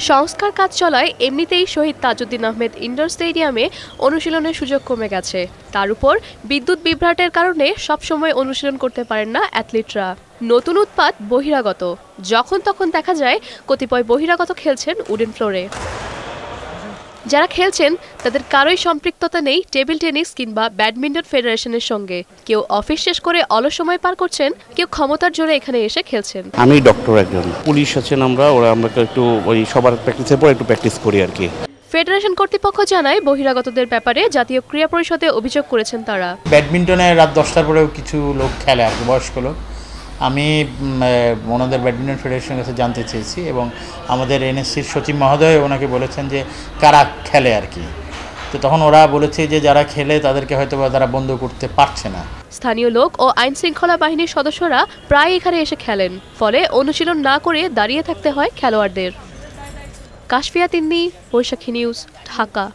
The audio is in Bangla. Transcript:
সংস্কার কাজ চলায় এমনিতেই শহীদ তাজউদ্দিন আহমেদ ইনডোর স্টেডিয়ামে অনুশীলনের সুযোগ কমে গেছে। তার উপর বিদ্যুৎ বিভ্রাটের কারণে সবসময় অনুশীলন করতে পারেন না অ্যাথলিটরা। নতুন উৎপাত বহিরাগত, যখন তখন দেখা যায় কতিপয় বহিরাগত খেলছেন উডেন ফ্লোরে। যারা খেলছেন তাদের কারোই সম্পৃক্ততা নেই টেবিল টেনিস কিংবা ব্যাডমিন্টন ফেডারেশনের সঙ্গে। কেউ অফিস শেষ করে অলস সময় পার করছেন, কেউ ক্ষমতার জোরে এখানে এসে খেলছেন। আমি ডক্টর, একজন পুলিশ আছেন, আমরা একটু ওই সবার প্র্যাকটিসের পর একটু প্র্যাকটিস করি আর কি। ফেডারেশন কর্তৃপক্ষ জানায় বহিরাগতদের ব্যাপারে জাতীয় ক্রীড়া পরিষদে অভিযোগ করেছেন তারা। ব্যাডমিন্টনে রাত 10টার পরেও কিছু লোক খেলে আর কি, বয়স্ক লোক। আমি ওনাদের ব্যাডমিন্টন ফেডারেশনের কাছে জানতে চেয়েছি এবং আমাদের এনএসসির সচিব মহোদয় ওনাকে বলেছেন যে কারা খেলে আর কি। তো তখন ওরা বলেছে যে যারা খেলে তাদেরকে হয়তো তারা বন্ধ করতে পারছে না। স্থানীয় লোক ও আইন শৃঙ্খলা বাহিনীর সদস্যরা প্রায় এখানে এসে খেলেন, ফলে অনুশীলন না করে দাঁড়িয়ে থাকতে হয় খেলোয়াড়দের। কাশফিয়া তিন্নি, বৈশাখী নিউজ, ঢাকা।